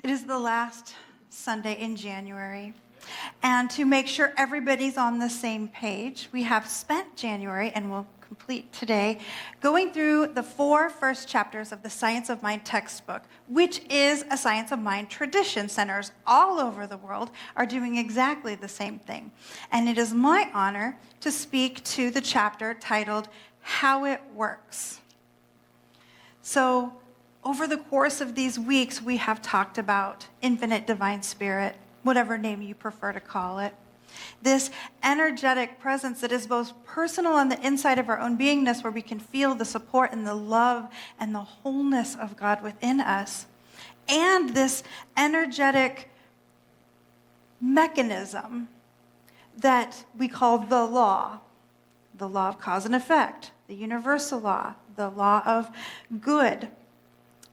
It is the last Sunday in January. And to make sure everybody's on the same page, we have spent January, and we'll complete today, going through the 4 first chapters of the Science of Mind textbook, which is a Science of Mind tradition. Centers all over the world are doing exactly the same thing. And it is my honor to speak to the chapter titled, How It Works. So, over the course of these weeks, we have talked about infinite divine spirit, whatever name you prefer to call it. This energetic presence that is both personal on the inside of our own beingness, where we can feel the support and the love and the wholeness of God within us. And this energetic mechanism that we call the law of cause and effect, the universal law, the law of good,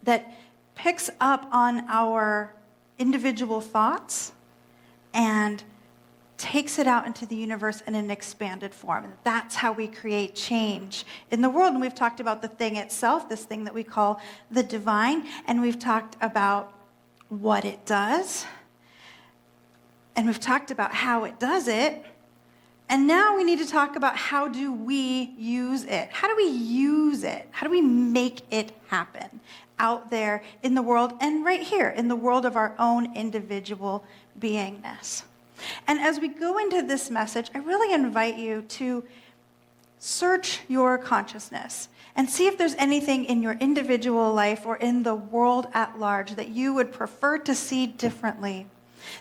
that picks up on our individual thoughts and takes it out into the universe in an expanded form. That's how we create change in the world. And we've talked about the thing itself, this thing that we call the divine, and we've talked about what it does, and we've talked about how it does it, and now we need to talk about how do we use it? How do we use it? How do we make it happen out there in the world and right here in the world of our own individual beingness? And as we go into this message, I really invite you to search your consciousness and see if there's anything in your individual life or in the world at large that you would prefer to see differently,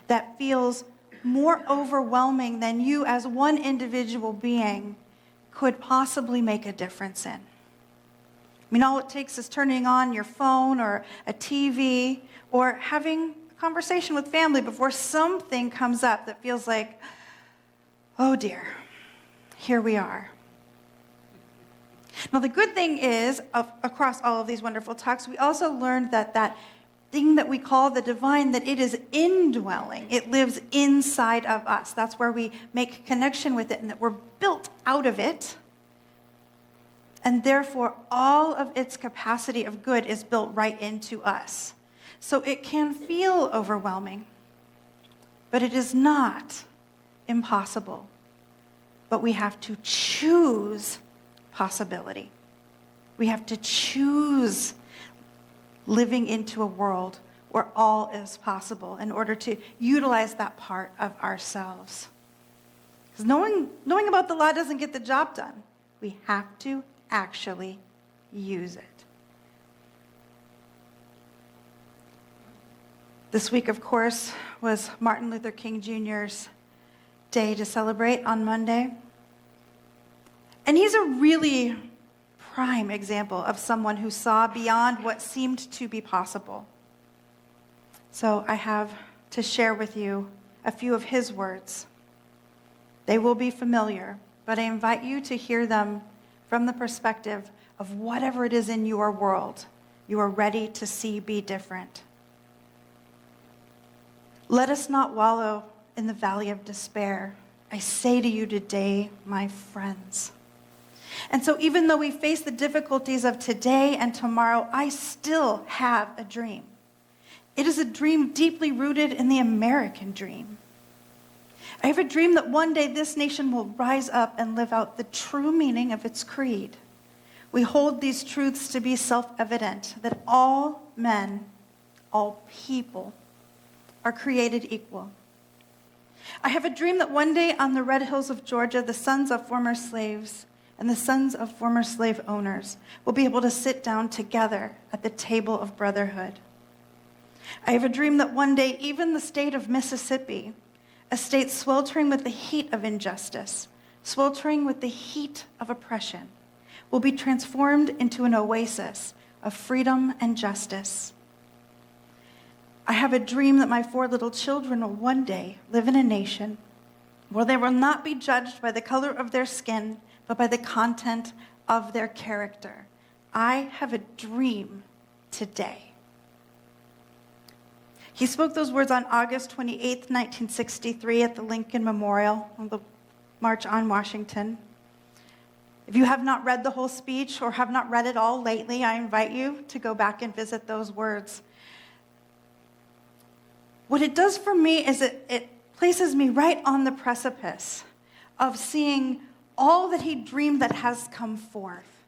that feels more overwhelming than you as one individual being could possibly make a difference in. I mean, all it takes is turning on your phone or a TV or having a conversation with family before something comes up that feels like, oh dear, here we are. Now, the good thing is, across all of these wonderful talks, we also learned that thing that we call the divine, that it is indwelling. It lives inside of us. That's where we make connection with it, and that we're built out of it. And therefore, all of its capacity of good is built right into us. So it can feel overwhelming, but it is not impossible. But we have to choose possibility. We have to choose living into a world where all is possible in order to utilize that part of ourselves. Because knowing about the law doesn't get the job done. We have to actually use it. This week, of course, was Martin Luther King Jr.'s day to celebrate on Monday. And he's a really prime example of someone who saw beyond what seemed to be possible. So I have to share with you a few of his words. They will be familiar, but I invite you to hear them from the perspective of whatever it is in your world you are ready to see be different. Let us not wallow in the valley of despair. I say to you today, my friends. And so even though we face the difficulties of today and tomorrow, I still have a dream. It is a dream deeply rooted in the American dream. I have a dream that one day this nation will rise up and live out the true meaning of its creed. We hold these truths to be self-evident, that all men, all people, are created equal. I have a dream that one day on the red hills of Georgia, the sons of former slaves and the sons of former slave owners will be able to sit down together at the table of brotherhood. I have a dream that one day even the state of Mississippi, a state sweltering with the heat of injustice, sweltering with the heat of oppression, will be transformed into an oasis of freedom and justice. I have a dream that my 4 little children will one day live in a nation where they will not be judged by the color of their skin, but by the content of their character. I have a dream today. He spoke those words on August 28th, 1963 at the Lincoln Memorial on the March on Washington. If you have not read the whole speech or have not read it all lately, I invite you to go back and visit those words. what it does for me is it places me right on the precipice of seeing all that he dreamed that has come forth.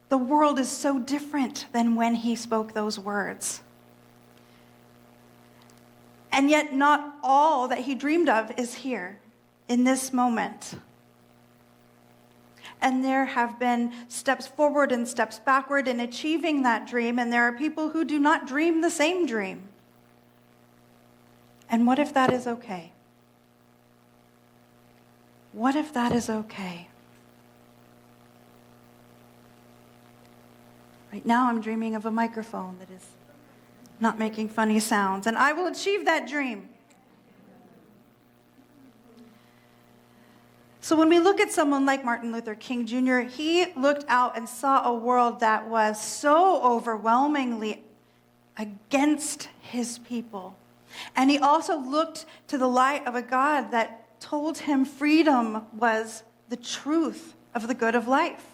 The world is so different than when he spoke those words. And yet not all that he dreamed of is here in this moment. And there have been steps forward and steps backward in achieving that dream, and there are people who do not dream the same dream. And what if that is okay? What if that is okay? Right now I'm dreaming of a microphone that is not making funny sounds, and I will achieve that dream. So when we look at someone like Martin Luther King Jr., he looked out and saw a world that was so overwhelmingly against his people. And he also looked to the light of a God that told him freedom was the truth of the good of life.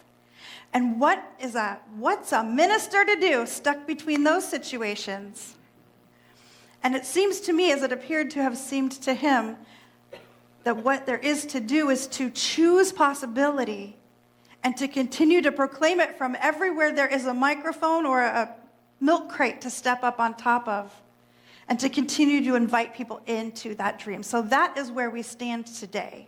And what's a minister to do stuck between those situations? And it seems to me, as it appeared to have seemed to him, that what there is to do is to choose possibility and to continue to proclaim it from everywhere there is a microphone or a milk crate to step up on top of, and to continue to invite people into that dream. So that is where we stand today,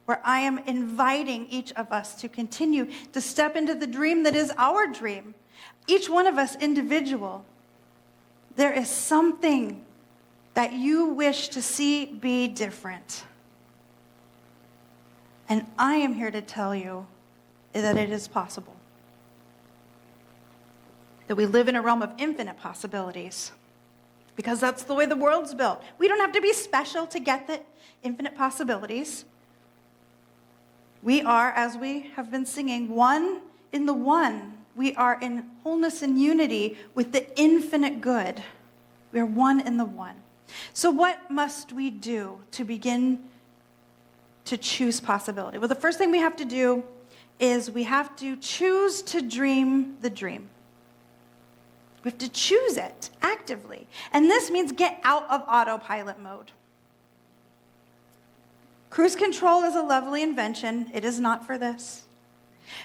where I am inviting each of us to continue to step into the dream that is our dream. Each one of us individual. There is something that you wish to see be different. And I am here to tell you that it is possible. That we live in a realm of infinite possibilities. Because that's the way the world's built. We don't have to be special to get the infinite possibilities. We are, as we have been singing, one in the one. We are in wholeness and unity with the infinite good. We are one in the one. So what must we do to begin to choose possibility? Well, the first thing we have to do is we have to choose to dream the dream. We have to choose it actively. And this means get out of autopilot mode. Cruise control is a lovely invention. It is not for this.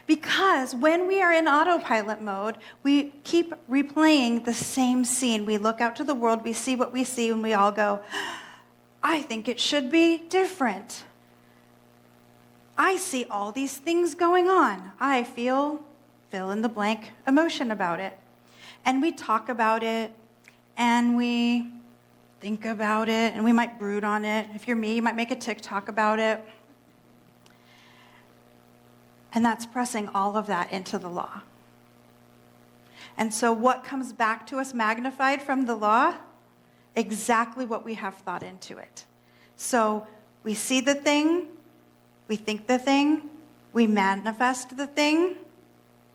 Because when we are in autopilot mode, we keep replaying the same scene. We look out to the world, we see what we see, and we all go, I think it should be different. I see all these things going on. I feel fill in the blank emotion about it. And we talk about it, and we think about it, and we might brood on it. If you're me, you might make a TikTok about it. And that's pressing all of that into the law. And so what comes back to us magnified from the law? Exactly what we have thought into it. So we see the thing, we think the thing, we manifest the thing,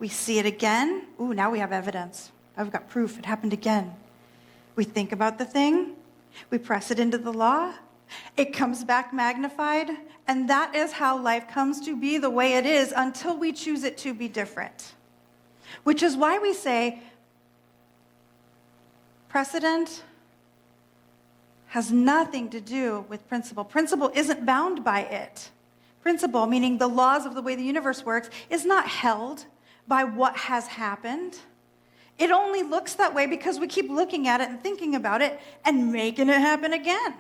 we see it again. Ooh, now we have evidence. I've got proof. It happened again. We think about the thing. We press it into the law. It comes back magnified. And that is how life comes to be the way it is until we choose it to be different. Which is why we say precedent has nothing to do with principle. Principle isn't bound by it. Principle, meaning the laws of the way the universe works, is not held by what has happened. It only looks that way because we keep looking at it and thinking about it and making it happen again.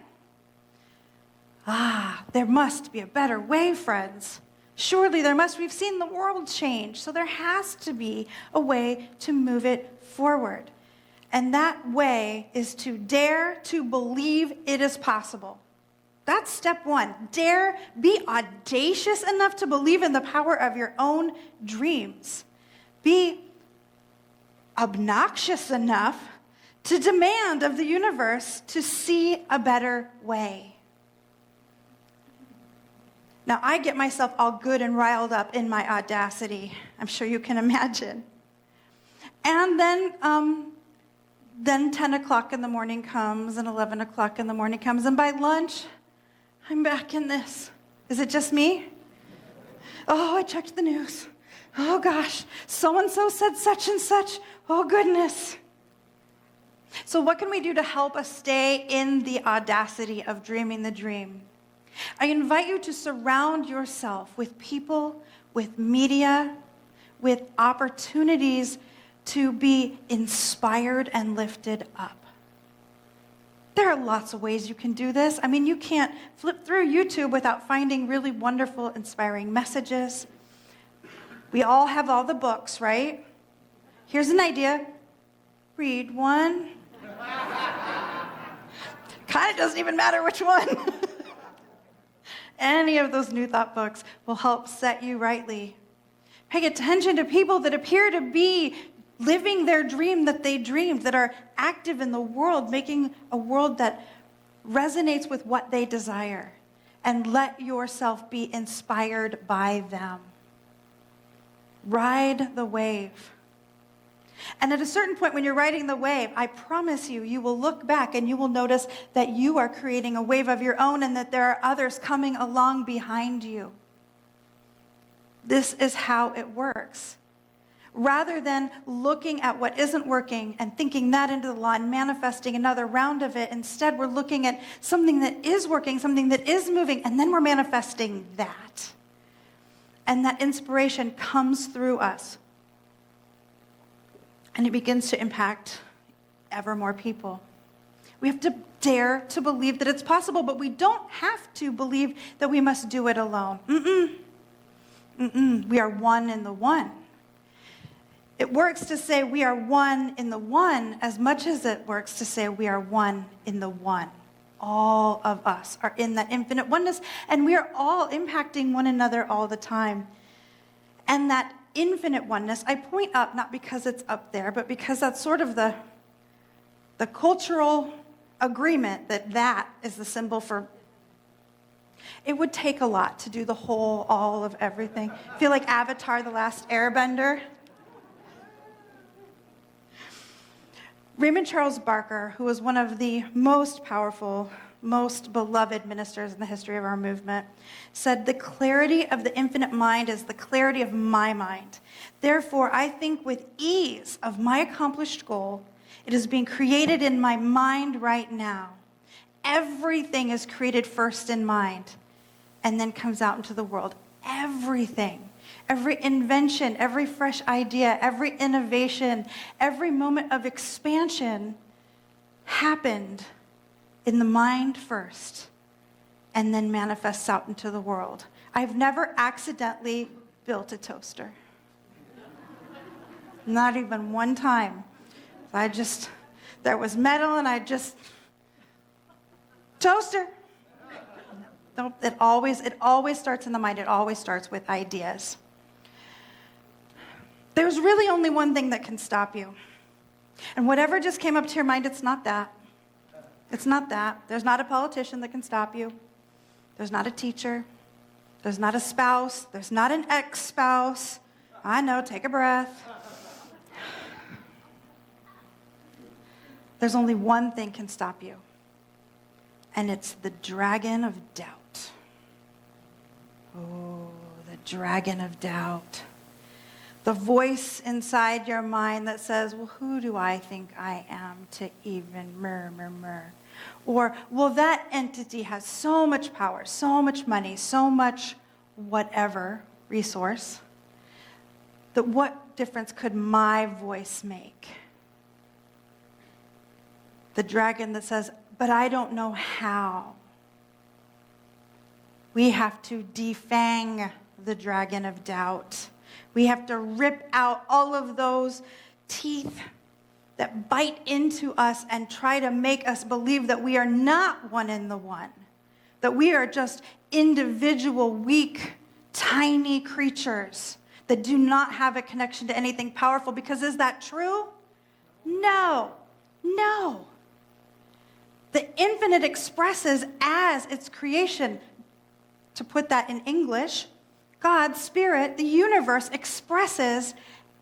There must be a better way, friends. Surely there must. We've seen the world change, so there has to be a way to move it forward. And that way is to dare to believe it is possible. That's step one. Dare, be audacious enough to believe in the power of your own dreams. Be obnoxious enough to demand of the universe to see a better way. Now, I get myself all good and riled up in my audacity. I'm sure you can imagine. And then 10 o'clock in the morning comes, and 11 o'clock in the morning comes, and by lunch, I'm back in this. Is it just me? Oh, I checked the news. Oh gosh, so-and-so said such and such. Oh goodness. So what can we do to help us stay in the audacity of dreaming the dream? I invite you to surround yourself with people, with media, with opportunities to be inspired and lifted up. There are lots of ways you can do this. I mean, you can't flip through YouTube without finding really wonderful, inspiring messages. We all have all the books, right? Here's an idea. Read one. Kind of doesn't even matter which one. Any of those New Thought books will help set you rightly. Pay attention to people that appear to be living their dream that they dreamed, that are active in the world, making a world that resonates with what they desire. And let yourself be inspired by them. Ride the wave. And at a certain point when you're riding the wave, I promise you, you will look back and you will notice that you are creating a wave of your own and that there are others coming along behind you. This is how it works. Rather than looking at what isn't working and thinking that into the law and manifesting another round of it, instead we're looking at something that is working, something that is moving, and then we're manifesting that. And that inspiration comes through us. And it begins to impact ever more people. We have to dare to believe that it's possible, but we don't have to believe that we must do it alone. We are one in the one. It works to say we are one in the one as much as it works to say we are one in the one. All of us are in that infinite oneness, and we are all impacting one another all the time. And that infinite oneness, I point up not because it's up there, but because that's sort of the cultural agreement that is the symbol for. It would take a lot to do the whole, all of everything. Feel like Avatar, the Last Airbender. Raymond Charles Barker, who was one of the most powerful, most beloved ministers in the history of our movement, said, "The clarity of the infinite mind is the clarity of my mind. Therefore, I think with ease of my accomplished goal. It is being created in my mind right now. Everything is created first in mind and then comes out into the world. Everything. Every invention, every fresh idea, every innovation, every moment of expansion happened in the mind first and then manifests out into the world. I've never accidentally built a toaster. Not even one time. There was metal and toaster. No, it always starts in the mind. It always starts with ideas. There's really only one thing that can stop you. And whatever just came up to your mind, it's not that. It's not that. There's not a politician that can stop you. There's not a teacher. There's not a spouse. There's not an ex-spouse. I know, take a breath. There's only one thing can stop you. And it's the dragon of doubt. Oh, the dragon of doubt. The voice inside your mind that says, well, who do I think I am to even murmur? Or, well, that entity has so much power, so much money, so much whatever resource, that what difference could my voice make? The dragon that says, but I don't know how. We have to de-fang the dragon of doubt. We have to rip out all of those teeth that bite into us and try to make us believe that we are not one in the one, that we are just individual, weak, tiny creatures that do not have a connection to anything powerful. Because is that true? No. The infinite expresses as its creation. To put that in English, God, Spirit, the universe expresses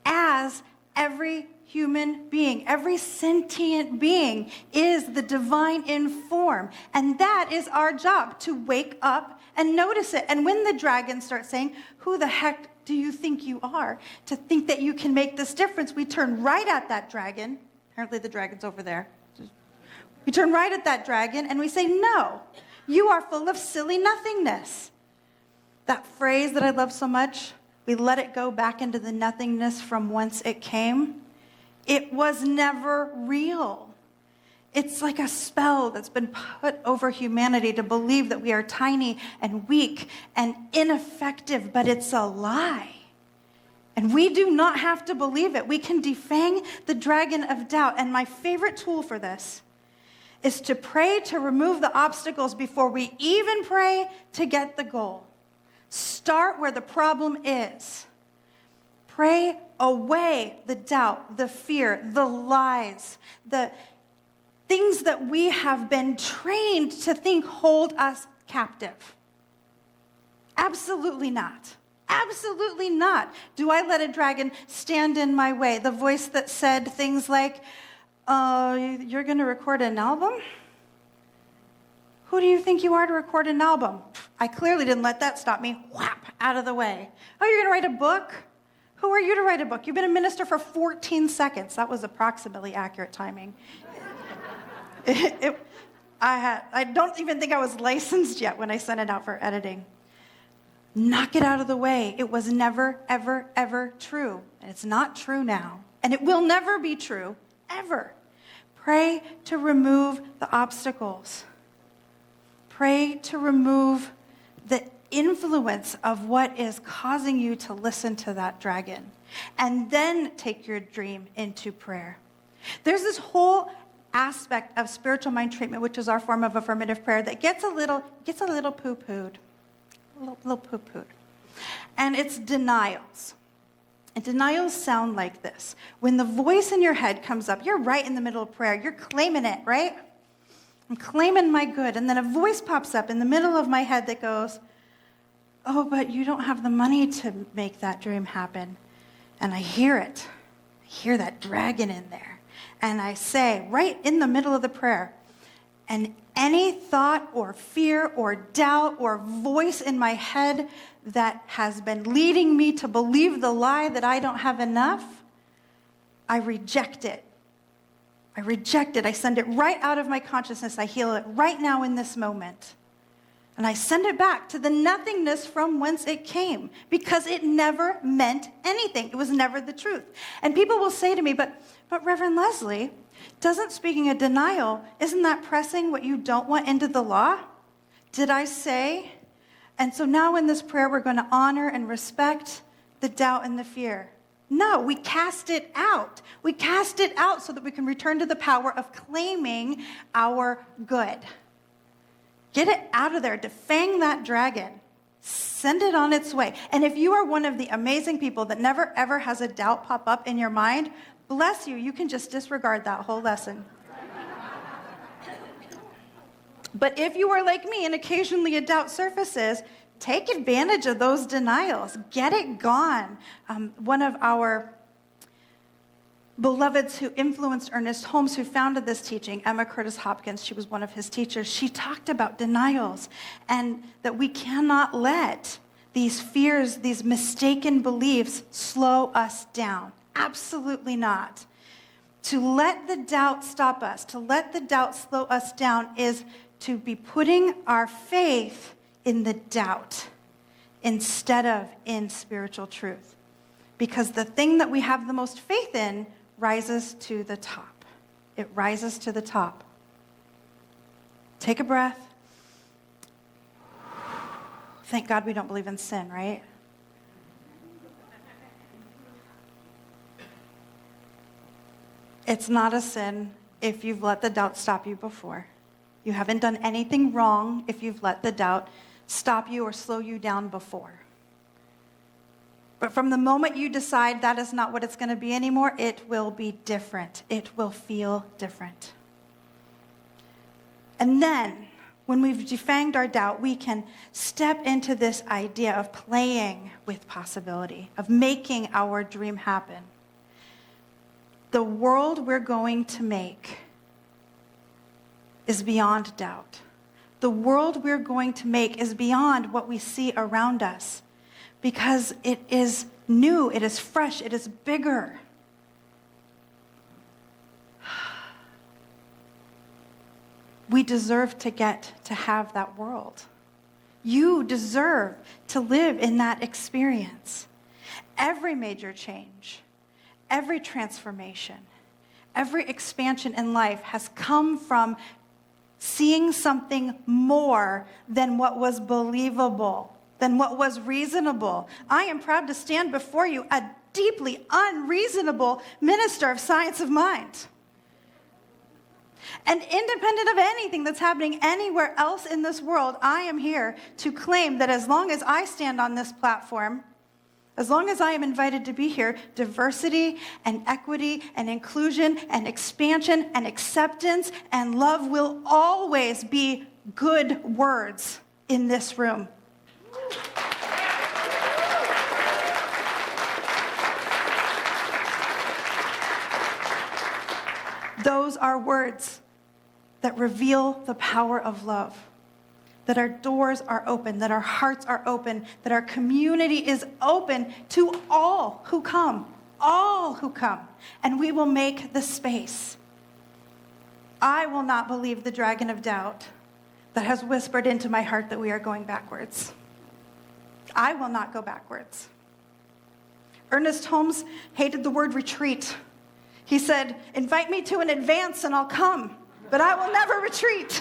as every human being. Every sentient being is the divine in form. And that is our job, to wake up and notice it. And when the dragon starts saying, who the heck do you think you are to think that you can make this difference? We turn right at that dragon. Apparently the dragon's over there. We turn right at that dragon and we say, no, you are full of silly nothingness. That phrase that I love so much, we let it go back into the nothingness from whence it came. It was never real. It's like a spell that's been put over humanity to believe that we are tiny and weak and ineffective, but it's a lie. And we do not have to believe it. We can defang the dragon of doubt. And my favorite tool for this is to pray to remove the obstacles before we even pray to get the goal. Start where the problem is. Pray away the doubt, the fear, the lies, the things that we have been trained to think hold us captive. Absolutely not. Absolutely not. Do I let a dragon stand in my way? The voice that said things like, you're going to record an album? Who do you think you are to record an album? I clearly didn't let that stop me. Whap, out of the way. Oh, you're going to write a book? Who are you to write a book? You've been a minister for 14 seconds. That was approximately accurate timing. I don't even think I was licensed yet when I sent it out for editing. Knock it out of the way. It was never, ever, ever true. And it's not true now. And it will never be true, ever. Pray to remove the obstacles. Pray to remove the influence of what is causing you to listen to that dragon. And then take your dream into prayer. There's this whole aspect of spiritual mind treatment, which is our form of affirmative prayer, that gets a little poo-pooed. A little poo-pooed. And it's denials. And denials sound like this. When the voice in your head comes up, you're right in the middle of prayer. You're claiming it, right? I'm claiming my good. And then a voice pops up in the middle of my head that goes, oh, but you don't have the money to make that dream happen. And I hear it. I hear that dragon in there. And I say, right in the middle of the prayer, and any thought or fear or doubt or voice in my head that has been leading me to believe the lie that I don't have enough, I reject it. I reject it. I send it right out of my consciousness. I heal it right now in this moment. And I send it back to the nothingness from whence it came, because it never meant anything. It was never the truth. And people will say to me, but Reverend Leslie, doesn't speaking of denial, isn't that pressing what you don't want into the law? Did I say? And so now in this prayer, we're going to honor and respect the doubt and the fear. No, we cast it out. We cast it out so that we can return to the power of claiming our good. Get it out of there. Defang that dragon. Send it on its way. And if you are one of the amazing people that never ever has a doubt pop up in your mind, bless you. You can just disregard that whole lesson. But if you are like me and occasionally a doubt surfaces, take advantage of those denials. Get it gone. One of our beloveds who influenced Ernest Holmes, who founded this teaching, Emma Curtis Hopkins, she was one of his teachers, she talked about denials and that we cannot let these fears, these mistaken beliefs slow us down. Absolutely not. To let the doubt stop us, to let the doubt slow us down is to be putting our faith in the doubt instead of in spiritual truth. Because the thing that we have the most faith in rises to the top. It rises to the top. Take a breath. Thank God we don't believe in sin, right? It's not a sin if you've let the doubt stop you before. You haven't done anything wrong if you've let the doubt stop you or slow you down before. But from the moment you decide that is not what it's going to be anymore, it will be different. It will feel different. And then, when we've defanged our doubt, we can step into this idea of playing with possibility, of making our dream happen. The world we're going to make is beyond doubt. The world we're going to make is beyond what we see around us because it is new, it is fresh, it is bigger. We deserve to get to have that world. You deserve to live in that experience. Every major change, every transformation, every expansion in life has come from seeing something more than what was believable, than what was reasonable. I am proud to stand before you, a deeply unreasonable minister of science of mind. And independent of anything that's happening anywhere else in this world, I am here to claim that as long as I stand on this platform, as long as I am invited to be here, diversity and equity and inclusion and expansion and acceptance and love will always be good words in this room. Those are words that reveal the power of love, that our doors are open, that our hearts are open, that our community is open to all who come, and we will make the space. I will not believe the dragon of doubt that has whispered into my heart that we are going backwards. I will not go backwards. Ernest Holmes hated the word retreat. He said, invite me to an advance and I'll come, but I will never retreat.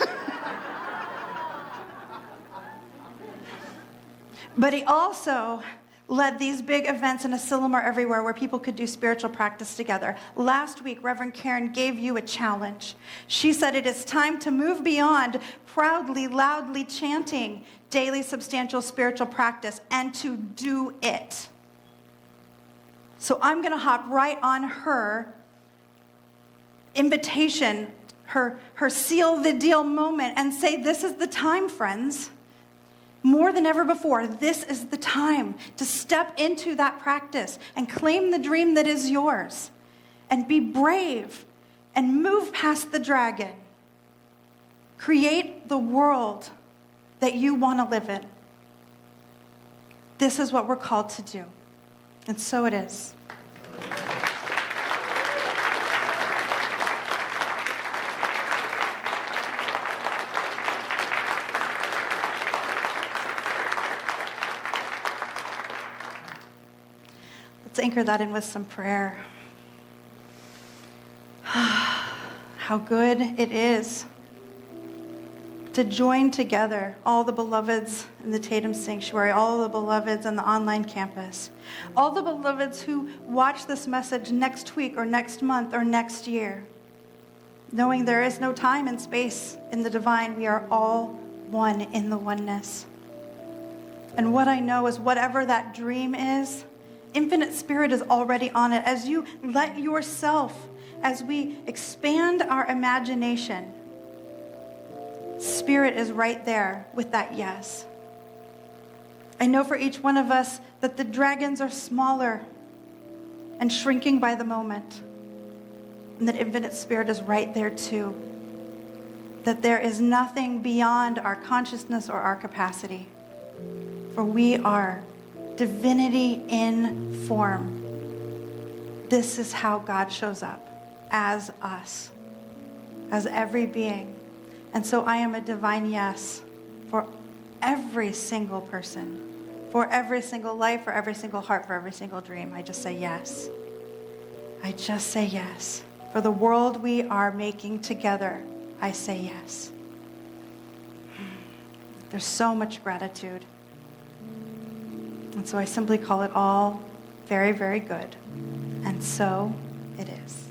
But he also led these big events in Asilomar everywhere where people could do spiritual practice together. Last week, Reverend Karin gave you a challenge. She said it is time to move beyond proudly, loudly chanting daily substantial spiritual practice and to do it. So I'm going to hop right on her invitation, her seal the deal moment, and say, this is the time, friends. More than ever before, this is the time to step into that practice and claim the dream that is yours and be brave and move past the dragon. Create the world that you want to live in. This is what we're called to do. And so it is. Let's anchor that in with some prayer. How good it is to join together all the beloveds in the Tatum Sanctuary, all the beloveds in the online campus, all the beloveds who watch this message next week or next month or next year, knowing there is no time and space in the divine. We are all one in the oneness. And what I know is whatever that dream is, Infinite Spirit is already on it. As you let yourself, as we expand our imagination, Spirit is right there with that yes. I know for each one of us that the dragons are smaller and shrinking by the moment, and that Infinite Spirit is right there too. That there is nothing beyond our consciousness or our capacity, for we are divinity in form. This is how God shows up as us, as every being. And so I am a divine yes for every single person, for every single life, for every single heart, for every single dream. I just say yes. I just say yes. For the world we are making together, I say yes. There's so much gratitude. And so I simply call it all very, very good. And so it is.